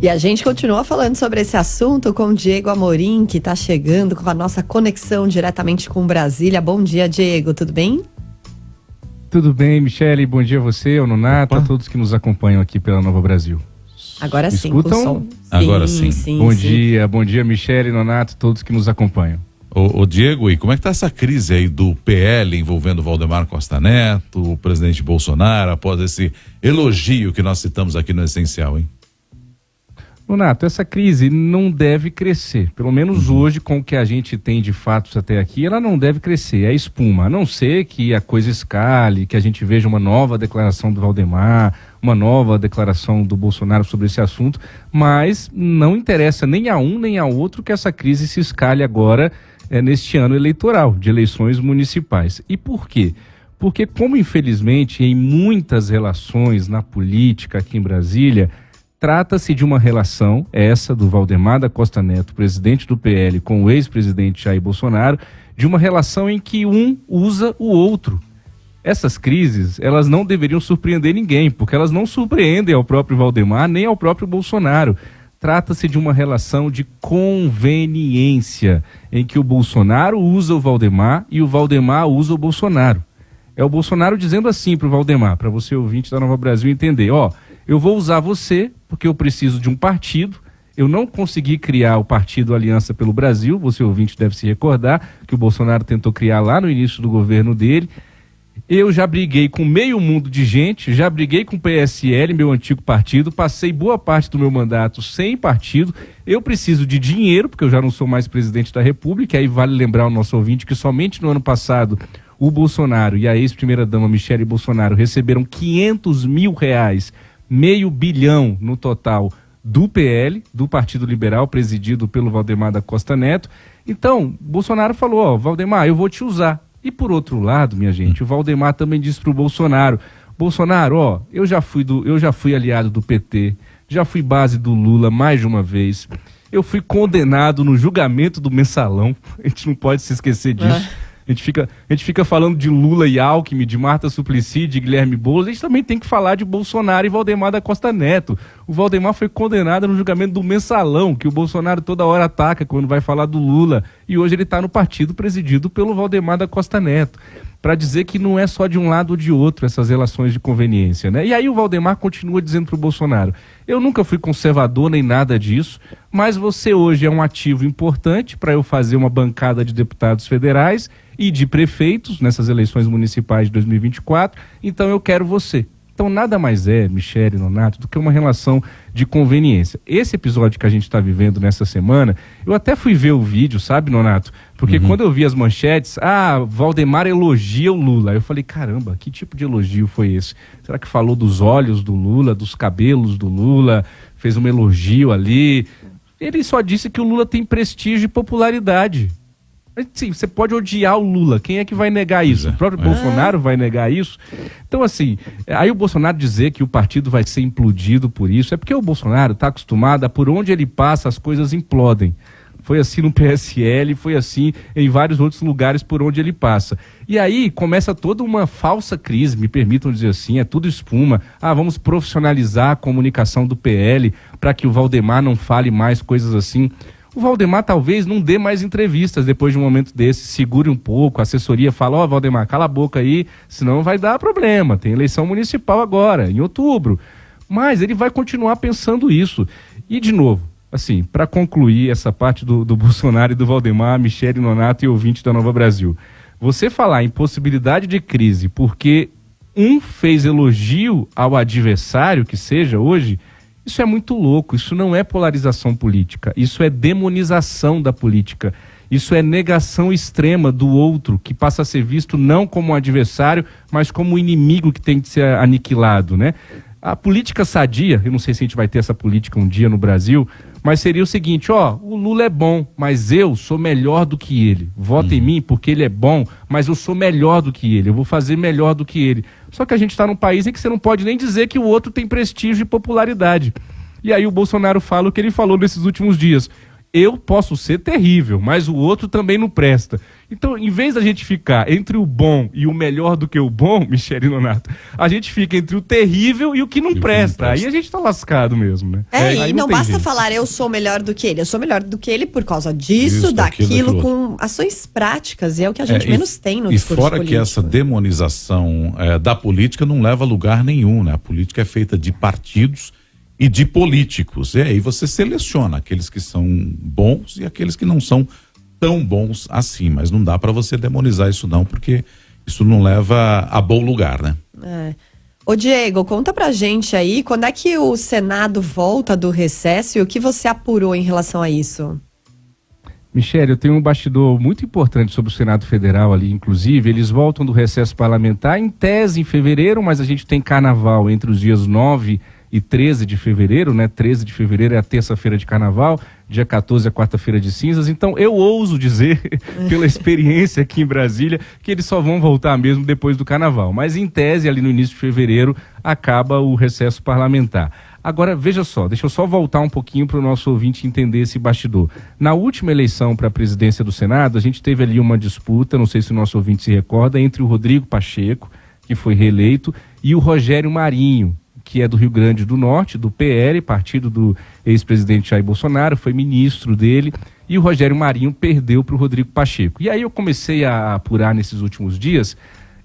E a gente continua falando sobre esse assunto com o Diego Amorim, que está chegando com a nossa conexão diretamente com Brasília. Bom dia, Diego, tudo bem? Tudo bem, Michele, bom dia a você, ao Nonato, a todos que nos acompanham aqui pela Nova Brasil. Agora sim, escutam? com som. Agora sim. Bom dia, Michele, Nonato, todos que nos acompanham. Ô Diego, e como é que tá essa crise aí do PL envolvendo Valdemar Costa Neto, o presidente Bolsonaro, após esse elogio que nós citamos aqui no Essencial, hein? Nonato, essa crise não deve crescer, pelo menos hoje, com o que a gente tem de fatos até aqui, ela não deve crescer, é espuma, a não ser que a coisa escale, que a gente veja uma nova declaração do Valdemar, uma nova declaração do Bolsonaro sobre esse assunto, mas não interessa nem a um nem ao outro que essa crise se escale agora neste ano eleitoral, de eleições municipais. E por quê? Porque como infelizmente em muitas relações na política aqui em Brasília, trata-se de uma relação, essa do Valdemar da Costa Neto, presidente do PL, com o ex-presidente Jair Bolsonaro, de uma relação em que um usa o outro. Essas crises, elas não deveriam surpreender ninguém, porque elas não surpreendem ao próprio Valdemar, nem ao próprio Bolsonaro. Trata-se de uma relação de conveniência, em que o Bolsonaro usa o Valdemar e o Valdemar usa o Bolsonaro. É o Bolsonaro dizendo assim para o Valdemar, para você ouvinte da Nova Brasil entender, eu vou usar você porque eu preciso de um partido, eu não consegui criar o partido Aliança pelo Brasil, você ouvinte deve se recordar que o Bolsonaro tentou criar lá no início do governo dele, eu já briguei com meio mundo de gente, já briguei com o PSL, meu antigo partido, passei boa parte do meu mandato sem partido, eu preciso de dinheiro, porque eu já não sou mais presidente da República, aí vale lembrar ao nosso ouvinte que somente no ano passado o Bolsonaro e a ex-primeira-dama Michele Bolsonaro receberam R$500 mil, R$500 milhão no total do PL, do Partido Liberal, presidido pelo Valdemar da Costa Neto. Então, Bolsonaro falou, Valdemar, eu vou te usar. E por outro lado, minha gente, o Valdemar também disse pro Bolsonaro, eu já fui aliado do PT, já fui base do Lula mais de uma vez, eu fui condenado no julgamento do Mensalão, a gente não pode se esquecer disso. A gente fica falando de Lula e Alckmin, de Marta Suplicy, de Guilherme Boulos, a gente também tem que falar de Bolsonaro e Valdemar da Costa Neto. O Valdemar foi condenado no julgamento do Mensalão, que o Bolsonaro toda hora ataca quando vai falar do Lula, e hoje ele está no partido presidido pelo Valdemar da Costa Neto, para dizer que não é só de um lado ou de outro essas relações de conveniência, né? E aí o Valdemar continua dizendo para o Bolsonaro, eu nunca fui conservador nem nada disso, mas você hoje é um ativo importante para eu fazer uma bancada de deputados federais e de prefeitos nessas eleições municipais de 2024, então eu quero você. Então nada mais é, Michele, Nonato, do que uma relação de conveniência. Esse episódio que a gente está vivendo nessa semana, eu até fui ver o vídeo, sabe, Nonato? Porque quando eu vi as manchetes, Valdemar elogia o Lula. Eu falei, caramba, que tipo de elogio foi esse? Será que falou dos olhos do Lula, dos cabelos do Lula, fez um elogio ali? Ele só disse que o Lula tem prestígio e popularidade. Sim, você pode odiar o Lula, quem é que vai negar isso? O próprio Bolsonaro vai negar isso? Então assim, aí o Bolsonaro dizer que o partido vai ser implodido por isso, é porque o Bolsonaro está acostumado a por onde ele passa as coisas implodem. Foi assim no PSL, foi assim em vários outros lugares por onde ele passa. E aí começa toda uma falsa crise, me permitam dizer assim, é tudo espuma. Vamos profissionalizar a comunicação do PL para que o Valdemar não fale mais coisas assim. O Valdemar talvez não dê mais entrevistas depois de um momento desse, segure um pouco, a assessoria fala, Valdemar, cala a boca aí, senão vai dar problema, tem eleição municipal agora, em outubro. Mas ele vai continuar pensando isso. E de novo, assim, para concluir essa parte do Bolsonaro e do Valdemar, Michele, Nonato e ouvinte da Nova Brasil, você falar em possibilidade de crise porque um fez elogio ao adversário, que seja hoje, isso é muito louco, isso não é polarização política, isso é demonização da política, isso é negação extrema do outro, que passa a ser visto não como um adversário, mas como um inimigo que tem que ser aniquilado, né? A política sadia, eu não sei se a gente vai ter essa política um dia no Brasil, mas seria o seguinte, o Lula é bom, mas eu sou melhor do que ele. Vota em mim porque ele é bom, mas eu sou melhor do que ele, eu vou fazer melhor do que ele. Só que a gente está num país em que você não pode nem dizer que o outro tem prestígio e popularidade. E aí o Bolsonaro fala o que ele falou nesses últimos dias. eu posso ser terrível, mas o outro também não presta. Então, em vez da gente ficar entre o bom e o melhor do que o bom, Michele e Nonato, a gente fica entre o terrível e o que não presta. Aí a gente tá lascado mesmo, né? E não basta falar eu sou melhor do que ele. Eu sou melhor do que ele por causa disso, daquilo, com ações práticas. E é o que a gente menos tem no discurso político. E fora que essa demonização da política não leva a lugar nenhum, né? A política é feita de partidos e de políticos. E aí você seleciona aqueles que são bons e aqueles que não são tão bons assim. Mas não dá para você demonizar isso não, porque isso não leva a bom lugar, né? Ô Diego, conta pra gente aí, quando é que o Senado volta do recesso e o que você apurou em relação a isso? Michele, eu tenho um bastidor muito importante sobre o Senado Federal ali, inclusive. Eles voltam do recesso parlamentar, em tese em fevereiro, mas a gente tem carnaval entre os dias 9 e 13 de fevereiro, né? 13 de fevereiro é a terça-feira de carnaval, dia 14 é a quarta-feira de cinzas. Então eu ouso dizer, pela experiência aqui em Brasília, que eles só vão voltar mesmo depois do carnaval. Mas em tese, ali no início de fevereiro, acaba o recesso parlamentar. Agora, veja só, deixa eu só voltar um pouquinho para o nosso ouvinte entender esse bastidor. Na última eleição para a presidência do Senado, a gente teve ali uma disputa, não sei se o nosso ouvinte se recorda, entre o Rodrigo Pacheco, que foi reeleito, e o Rogério Marinho, que é do Rio Grande do Norte, do PL, partido do ex-presidente Jair Bolsonaro, foi ministro dele, e o Rogério Marinho perdeu para o Rodrigo Pacheco. E aí eu comecei a apurar nesses últimos dias.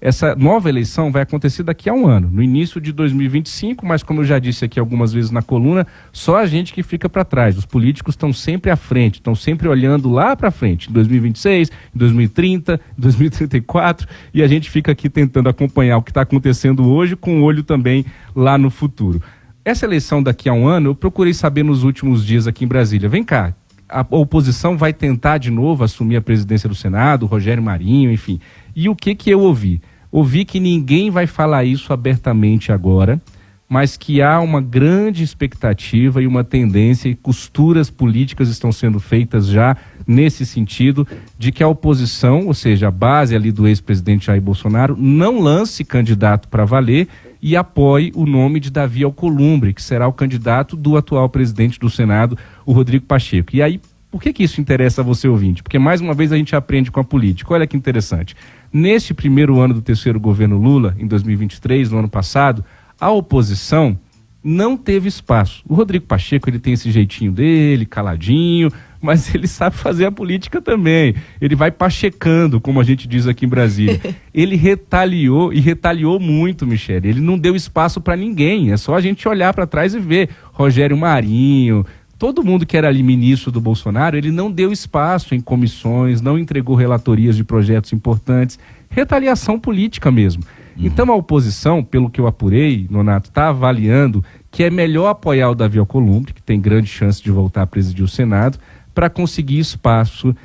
Essa nova eleição vai acontecer daqui a um ano, no início de 2025, mas como eu já disse aqui algumas vezes na coluna, só a gente que fica para trás. Os políticos estão sempre à frente, estão sempre olhando lá para frente, em 2026, em 2030, em 2034, e a gente fica aqui tentando acompanhar o que está acontecendo hoje, com o olho também lá no futuro. Essa eleição daqui a um ano, eu procurei saber nos últimos dias aqui em Brasília. Vem cá, a oposição vai tentar de novo assumir a presidência do Senado, o Rogério Marinho, enfim. E o que eu ouvi? Ouvi que ninguém vai falar isso abertamente agora, mas que há uma grande expectativa e uma tendência, e costuras políticas estão sendo feitas já nesse sentido, de que a oposição, ou seja, a base ali do ex-presidente Jair Bolsonaro, não lance candidato para valer e apoie o nome de Davi Alcolumbre, que será o candidato do atual presidente do Senado, o Rodrigo Pacheco. E aí, por que isso interessa a você, ouvinte? Porque mais uma vez a gente aprende com a política. Olha que interessante. Neste primeiro ano do terceiro governo Lula, em 2023, no ano passado, a oposição não teve espaço. O Rodrigo Pacheco, ele tem esse jeitinho dele, caladinho, mas ele sabe fazer a política também. Ele vai pachecando, como a gente diz aqui em Brasília. Ele retaliou, e retaliou muito, Michele. Ele não deu espaço para ninguém. É só a gente olhar para trás e ver. Rogério Marinho, todo mundo que era ali ministro do Bolsonaro, ele não deu espaço em comissões, não entregou relatorias de projetos importantes. Retaliação política mesmo. Então a oposição, pelo que eu apurei, Nonato, está avaliando que é melhor apoiar o Davi Alcolumbre, que tem grande chance de voltar a presidir o Senado, para conseguir espaço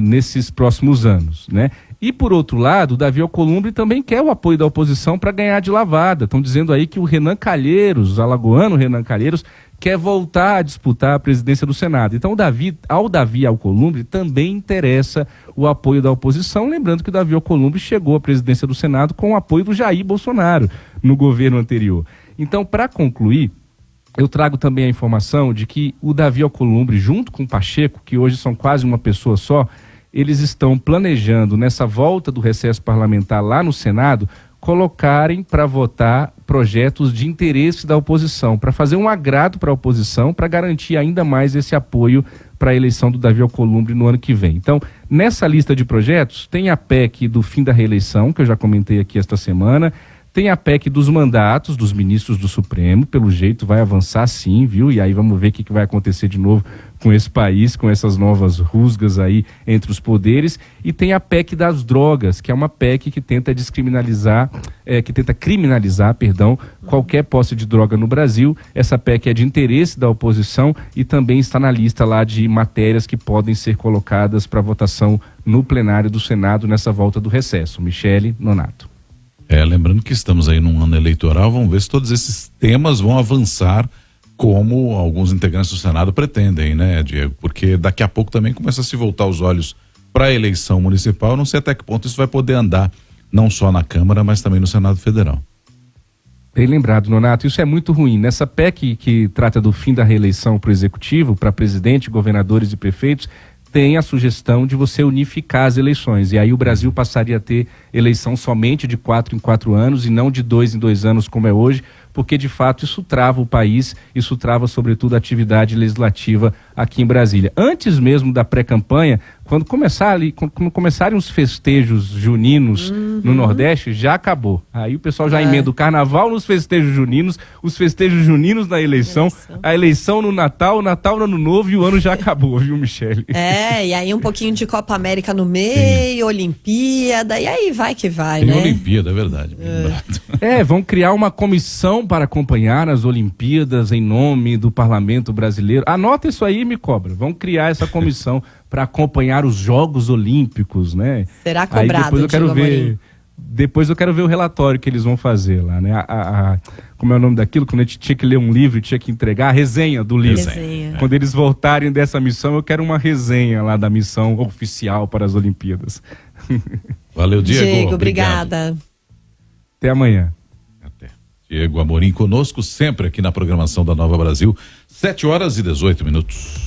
nesses próximos anos, né? E por outro lado, o Davi Alcolumbre também quer o apoio da oposição para ganhar de lavada. Estão dizendo aí que o Renan Calheiros, o alagoano Renan Calheiros, quer voltar a disputar a presidência do Senado. Então ao Davi Alcolumbre também interessa o apoio da oposição, lembrando que o Davi Alcolumbre chegou à presidência do Senado com o apoio do Jair Bolsonaro no governo anterior. Então, para concluir, eu trago também a informação de que o Davi Alcolumbre, junto com o Pacheco, que hoje são quase uma pessoa só, eles estão planejando, nessa volta do recesso parlamentar lá no Senado, colocarem para votar projetos de interesse da oposição, para fazer um agrado para a oposição, para garantir ainda mais esse apoio para a eleição do Davi Alcolumbre no ano que vem. Então, nessa lista de projetos, tem a PEC do fim da reeleição, que eu já comentei aqui esta semana, tem a PEC dos mandatos dos ministros do Supremo, pelo jeito vai avançar sim, viu? E aí vamos ver o que vai acontecer de novo com esse país, com essas novas rusgas aí entre os poderes. E tem a PEC das drogas, que é uma PEC que tenta criminalizar, qualquer posse de droga no Brasil. Essa PEC é de interesse da oposição e também está na lista lá de matérias que podem ser colocadas para votação no plenário do Senado nessa volta do recesso. Michele, Nonato. Lembrando que estamos aí num ano eleitoral, vamos ver se todos esses temas vão avançar como alguns integrantes do Senado pretendem, né, Diego? Porque daqui a pouco também começa a se voltar os olhos para a eleição municipal. Não sei até que ponto isso vai poder andar, não só na Câmara, mas também no Senado Federal. Bem lembrado, Nonato. Isso é muito ruim. Nessa PEC que trata do fim da reeleição para o Executivo, para presidente, governadores e prefeitos, tem a sugestão de você unificar as eleições. E aí o Brasil passaria a ter eleição somente de 4 em 4 anos e não de 2 em 2 anos como é hoje, porque de fato isso trava o país, isso trava sobretudo a atividade legislativa aqui em Brasília. Antes mesmo da pré-campanha, quando começarem os festejos juninos no Nordeste, já acabou. Aí o pessoal já emenda o carnaval nos festejos juninos, os festejos juninos na eleição, a eleição no Natal, o Natal no Ano Novo e o ano já acabou, viu, Michele? E aí um pouquinho de Copa América no meio, Olimpíada, e aí vai que vai, Tem né? Olimpíada, é verdade. Vão criar uma comissão para acompanhar as Olimpíadas em nome do Parlamento Brasileiro. Anota isso aí e me cobra. Vão criar essa comissão para acompanhar os Jogos Olímpicos, né? Será cobrado, aí depois eu quero Diego ver. Amorim. Depois eu quero ver o relatório que eles vão fazer lá, né? Como é o nome daquilo? Quando a gente tinha que ler um livro e tinha que entregar a resenha do livro. Resenha. Quando eles voltarem dessa missão, eu quero uma resenha lá da missão oficial para as Olimpíadas. Valeu, Diego. Obrigada. Até amanhã. Até. Diego Amorim conosco sempre aqui na programação da Nova Brasil, 7h18.